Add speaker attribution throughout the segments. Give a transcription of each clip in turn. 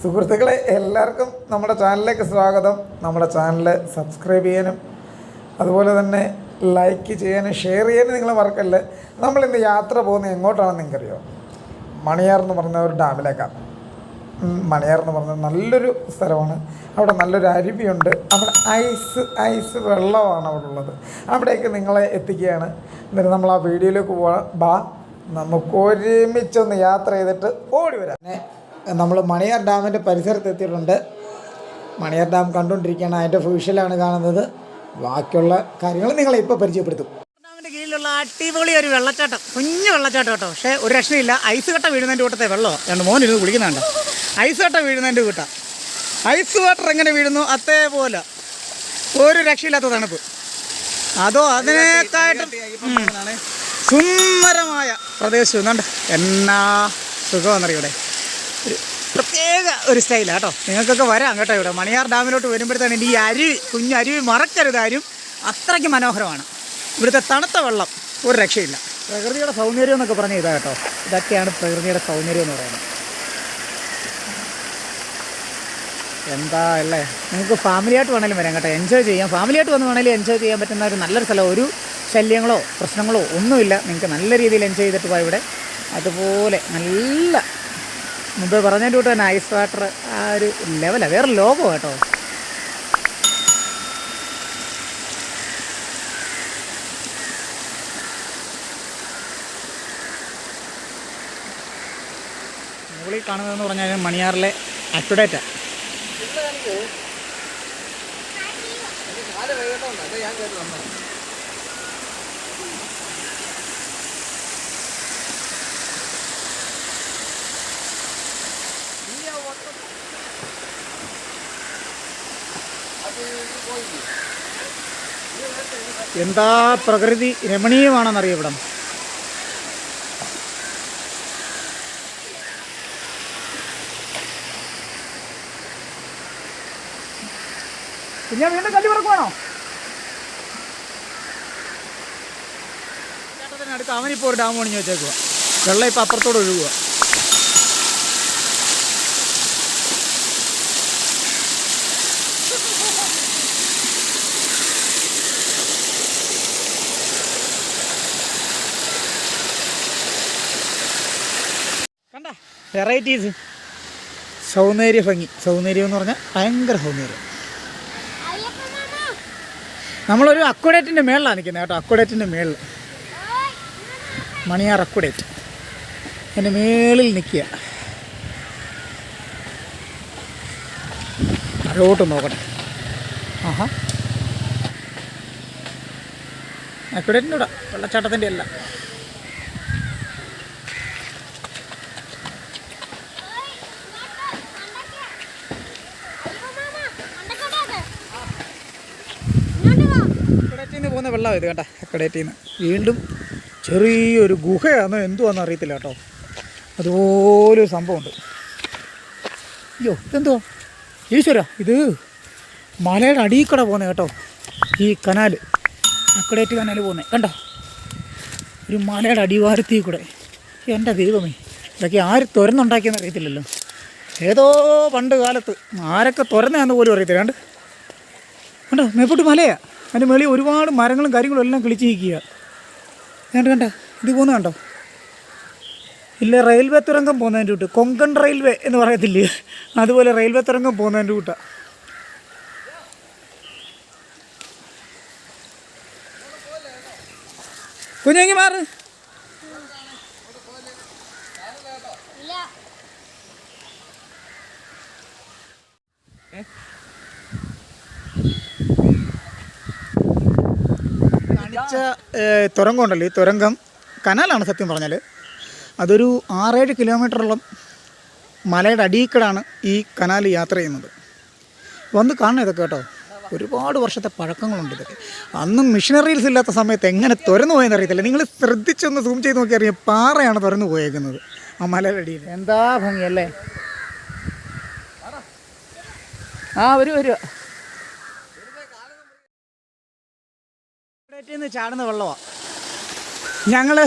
Speaker 1: സുഹൃത്തുക്കളെ എല്ലാവർക്കും നമ്മുടെ ചാനലിലേക്ക് സ്വാഗതം. നമ്മുടെ ചാനൽ സബ്സ്ക്രൈബ് ചെയ്യാനും അതുപോലെ തന്നെ ലൈക്ക് ചെയ്യാനും ഷെയർ ചെയ്യാനും നിങ്ങൾ മറക്കല്ലേ. നമ്മളിന്ന് യാത്ര പോകുന്നത് എങ്ങോട്ടാണെന്ന് നിങ്ങൾക്കറിയോ? മണിയാർ എന്ന് പറഞ്ഞ ഒരു ഡാമിലേക്കാണ്. മണിയാർ എന്ന് പറഞ്ഞ നല്ലൊരു സ്ഥലമാണ്. അവിടെ നല്ലൊരു അരുവിയുണ്ട്. അവിടെ ഐസ് വെള്ളമാണ് അവിടെ ഉള്ളത്. അവിടേക്ക് നിങ്ങളെ എത്തിക്കുകയാണ്. എന്നിട്ട് നമ്മൾ ആ വീഡിയോയിലേക്ക് പോകാം. നമുക്ക് ഒരുമിച്ചൊന്ന് യാത്ര ചെയ്തിട്ട് ഓടി വരാം. നമ്മൾ മണിയാർ ഡാമിൻ്റെ പരിസരത്ത് എത്തിയിട്ടുണ്ട്. മണിയാർ ഡാം കണ്ടുകൊണ്ടിരിക്കുകയാണ്. അതിൻ്റെ വിഷ്വലാണ് കാണുന്നത്. ബാക്കിയുള്ള കാര്യങ്ങൾ നിങ്ങളെ ഇപ്പോൾ പരിചയപ്പെടുത്തും.
Speaker 2: ഡാമിൻ്റെ കീഴിലുള്ള അടിപൊളി ഒരു വെള്ളച്ചാട്ടം, കുഞ്ഞു വെള്ളച്ചാട്ടം കേട്ടോ. പക്ഷേ ഒരു രക്ഷയില്ല. ഐസ് കട്ട വീഴുന്നതിൻ്റെ കൂട്ടത്തെ വെള്ളമാണ്. രണ്ട് മോനിരുന്ന് കുളിക്കുന്നുണ്ട്. ഐസ് കട്ട വീഴുന്നതിൻ്റെ കൂട്ട ഐസ് വാട്ടർ എങ്ങനെ വീഴുന്നു അതേപോലെ ഒരു രക്ഷയില്ലാത്ത തണുപ്പ്. അതോ അതിനേക്കായിട്ട് സുന്ദരമായ പ്രദേശം എന്നുണ്ട്. എന്നാ സുഖമെന്നറിയൂടെ. ഒരു പ്രത്യേക ഒരു സ്റ്റൈലാണ് കേട്ടോ. നിങ്ങൾക്കൊക്കെ വരാം കേട്ടോ. ഇവിടെ മണിയാർ ഡാമിലോട്ട് വരുമ്പോഴത്തേന് ഈ അരുവി, കുഞ്ഞരുവി മറക്കരുത് ആരും. അത്രയ്ക്ക് മനോഹരമാണ്. ഇവിടുത്തെ തണുത്ത വെള്ളം ഒരു രക്ഷയില്ല. പ്രകൃതിയുടെ സൗന്ദര്യം എന്നൊക്കെ പറഞ്ഞ ഇതാ കേട്ടോ. ഇതൊക്കെയാണ് പ്രകൃതിയുടെ സൗന്ദര്യം എന്ന് പറയുന്നത്. എന്താ അല്ലേ. നിങ്ങൾക്ക് ഫാമിലിയായിട്ട് വേണമെങ്കിലും വരാം കേട്ടോ. എൻജോയ് ചെയ്യാം. ഫാമിലിയായിട്ട് വന്ന് വേണമെങ്കിലും എൻജോയ് ചെയ്യാൻ പറ്റുന്ന ഒരു നല്ലൊരു സ്ഥലം. ഒരു ശല്യങ്ങളോ പ്രശ്നങ്ങളോ ഒന്നുമില്ല. നിങ്ങൾക്ക് നല്ല രീതിയിൽ എൻജോയ് ചെയ്തിട്ട് പോകാം ഇവിടെ. അതുപോലെ നല്ല മുമ്പ് പറഞ്ഞതിൻ്റെ കൂട്ട് തന്നെ ഐസ് വാട്ടർ ആ ഒരു ലെവലാണ്. വേറെ ലോകോ കേട്ടോ. മുകളിൽ കാണുന്നതെന്ന് പറഞ്ഞാൽ മണിയാറിലെ അക്വഡേറ്റാണ്. എന്താ പ്രകൃതി രമണീയമാണെന്നറിയപ്പെടാം. പിന്നെ വീണ്ടും കല്ല് പറക്കുവാണോ? ചേട്ടത്തിനടുത്ത് അവനിപ്പോൾ ഒരു ഡാം പണിഞ്ഞ് വെച്ചേക്കുക. വെള്ളം ഇപ്പം അപ്പുറത്തോട് ഒഴുകുക. കണ്ട വെറൈറ്റീസ്, സൗന്ദര്യ ഭംഗി. സൗന്ദര്യം എന്ന് പറഞ്ഞാൽ ഭയങ്കര സൗന്ദര്യം. നമ്മളൊരു അക്വഡേറ്റിൻ്റെ മേളിലാണ് നിൽക്കുന്നത് കേട്ടോ. അക്വഡേറ്റിൻ്റെ മേളിൽ, മണിയാർ അക്വഡേറ്റ്, അതിൻ്റെ മേളിൽ നിൽക്കുക. അതോട്ട് നോക്കട്ടെ. ആഹാ, അക്വഡേറ്റിൻ്റെ കൂടെ വെള്ളച്ചാട്ടത്തിൻ്റെ അല്ല. അക്കഡേറ്റിന്ന് പോകുന്ന വെള്ളം ഇത് കേട്ടോ. അക്കഡേറ്റിന്ന് വീണ്ടും ചെറിയൊരു ഗുഹയാണോ എന്തുവാണെന്ന് അറിയത്തില്ല കേട്ടോ. അതുപോലൊരു സംഭവമുണ്ട്. അയ്യോ, ഇതെന്തോ ഈശ്വര, ഇത് മലയുടെ അടിയിൽ കൂടെ പോകുന്നത് കേട്ടോ. ഈ കനാൽ, അക്കഡേറ്റ് കനാൽ പോകുന്നത് കണ്ടോ. ഒരു മലയുടെ അടിവാരത്തിൽ കൂടെ. എൻ്റെ ദൈവമേ, ഇതൊക്കെ ആര് തുരന്നുണ്ടാക്കിയെന്ന് അറിയത്തില്ലല്ലോ. ഏതോ പണ്ട് കാലത്ത് ആരൊക്കെ തുരന്നതാന്ന് പോലും അറിയത്തില്ല. കണ്ടോ, മേപ്പോട്ട് മലയാണ്. അതിൻ്റെ മേളിൽ ഒരുപാട് മരങ്ങളും കാര്യങ്ങളും എല്ലാം കിളിച്ച് നിൽക്കുക. കണ്ട ഇത് പോകുന്നത് കണ്ടോ. ഇല്ല, റെയിൽവേ തുരങ്കം പോകുന്നതിൻ്റെ കൂട്ട്, കൊങ്കൺ റെയിൽവേ എന്ന് പറയത്തില്ലേ, അതുപോലെ റെയിൽവേ തുരങ്കം പോകുന്നതിൻ്റെ കൂട്ടാണ്. കുഞ്ഞെങ്കി മാറ്. കാണിച്ച തുരങ്കം ഉണ്ടല്ലോ, ഈ തുരങ്കം കനാലാണ് സത്യം പറഞ്ഞാൽ. അതൊരു 6-7 കിലോമീറ്ററോളം മലയുടെ അടിയിക്കടാണ് ഈ കനാൽ യാത്ര ചെയ്യുന്നത്. വന്ന് കാണണം ഇതൊക്കെ കേട്ടോ. ഒരുപാട് വർഷത്തെ പഴക്കങ്ങളുണ്ട് ഇതൊക്കെ. അന്നും മിഷനറീസ് ഇല്ലാത്ത സമയത്ത് എങ്ങനെ തുറന്നു പോയെന്ന് അറിയത്തില്ല. നിങ്ങൾ ശ്രദ്ധിച്ചൊന്ന് സൂം ചെയ്ത് നോക്കി അറിയാം, പാറയാണ് തുറന്നു പോയേക്കുന്നത് ആ മലയുടെ അടിയിൽ. എന്താ ഭംഗിയല്ലേ. വരുക ചാടുന്ന വെള്ളമാണ്. ഞങ്ങൾ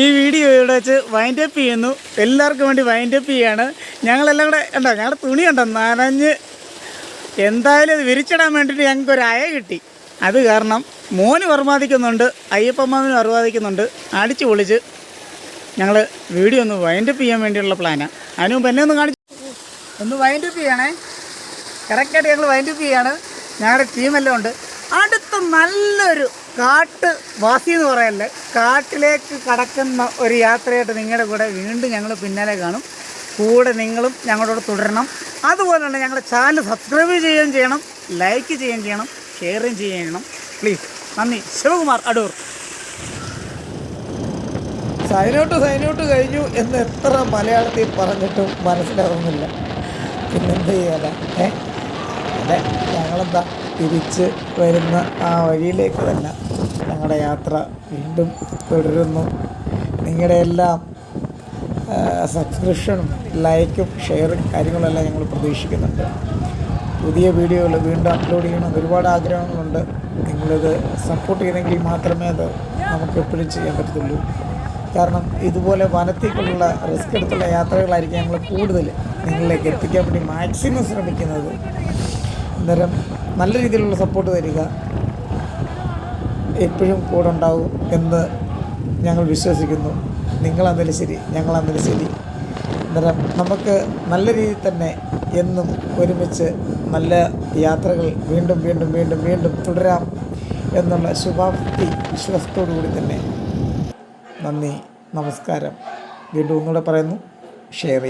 Speaker 2: ഈ വീഡിയോ ഇവിടെ വെച്ച് വൈൻഡപ്പ് ചെയ്യുന്നു. എല്ലാവർക്കും വേണ്ടി വൈൻഡപ്പ് ചെയ്യാണ്. ഞങ്ങളെല്ലാം കൂടെ ഉണ്ടോ, ഞങ്ങളുടെ തുണി ഉണ്ടോ നനഞ്ഞ് എന്തായാലും ഇത് വിരിച്ചിടാൻ വേണ്ടിയിട്ട് ഞങ്ങൾക്കൊരു അയ കിട്ടി. അത് കാരണം മോന് വർമാദിക്കുന്നുണ്ട്, അയ്യപ്പമ്മാവിന് വർമാദിക്കുന്നുണ്ട്. അടിച്ച് പൊളിച്ച് ഞങ്ങൾ വീഡിയോ ഒന്ന് വൈൻഡപ്പ് ചെയ്യാൻ വേണ്ടിയുള്ള പ്ലാനാണ്. അതിന് മുമ്പ് എന്നെ ഒന്ന് വൈൻഡപ്പ് ചെയ്യണേ. കറക്റ്റായിട്ട് ഞങ്ങൾ വൈൻഡപ്പ് ചെയ്യാണ്. ഞങ്ങളുടെ ടീമെല്ലാം ഉണ്ട്. അടുത്ത നല്ലൊരു കാട്ടുവാസി എന്ന് പറയല്ലേ, കാട്ടിലേക്ക് കടക്കുന്ന ഒരു യാത്രയായിട്ട് നിങ്ങളുടെ കൂടെ വീണ്ടും ഞങ്ങൾ പിന്നാലെ കാണും. കൂടെ നിങ്ങളും ഞങ്ങളോട് തുടരണം. അതുപോലെ തന്നെ ഞങ്ങളുടെ ചാനൽ സബ്സ്ക്രൈബ് ചെയ്യുകയും ചെയ്യണം, ലൈക്ക് ചെയ്യുകയും ചെയ്യണം, ഷെയറും ചെയ്യണം പ്ലീസ്. നന്ദി. ശിവകുമാർ അടൂർ.
Speaker 1: സൈനൗട്ട് കഴിഞ്ഞു എന്ന് എത്ര മലയാളത്തിൽ പറഞ്ഞിട്ടും മനസ്സിലാവുന്നില്ല. പിന്നെന്ത് ചെയ്യാനാ? അതെ, ഞങ്ങളെന്താ തിരിച്ച് വരുന്ന ആ വഴിയിലേക്ക് തന്നെ ഞങ്ങളുടെ യാത്ര വീണ്ടും തുടരുന്നു. നിങ്ങളുടെ എല്ലാം സബ്സ്ക്രിപ്ഷനും ലൈക്കും ഷെയറും കാര്യങ്ങളെല്ലാം ഞങ്ങൾ പ്രതീക്ഷിക്കുന്നുണ്ട്. പുതിയ വീഡിയോകൾ വീണ്ടും അപ്ലോഡ് ചെയ്യണം ഒരുപാട് ആഗ്രഹങ്ങളുണ്ട്. നിങ്ങളിത് സപ്പോർട്ട് ചെയ്തെങ്കിൽ മാത്രമേ അത് നമുക്ക് എപ്പോഴും ചെയ്യാൻ പറ്റത്തുള്ളൂ. കാരണം ഇതുപോലെ വനത്തേക്കുള്ള റിസ്ക് എടുത്തുള്ള യാത്രകളായിരിക്കും ഞങ്ങൾ കൂടുതൽ നിങ്ങളിലേക്ക് എത്തിക്കാൻ വേണ്ടി മാക്സിമം ശ്രമിക്കുന്നത്. അന്നേരം നല്ല രീതിയിലുള്ള സപ്പോർട്ട് തരിക. എപ്പോഴും കൂടെ ഉണ്ടാവും എന്ന് ഞങ്ങൾ വിശ്വസിക്കുന്നു. നിങ്ങളെന്നാലും ശരി, ഞങ്ങളെന്നാലും ശരി. അന്നേരം നമുക്ക് നല്ല രീതിയിൽ തന്നെ എന്നും ഒരുമിച്ച് നല്ല യാത്രകൾ വീണ്ടും വീണ്ടും വീണ്ടും വീണ്ടും തുടരാം എന്നുള്ള ശുഭാപ്തി വിശ്വാസത്തോടു കൂടി തന്നെ നന്ദി, നമസ്കാരം. വീണ്ടും ഒന്നുകൂടെ പറയുന്നു, ഷെയർ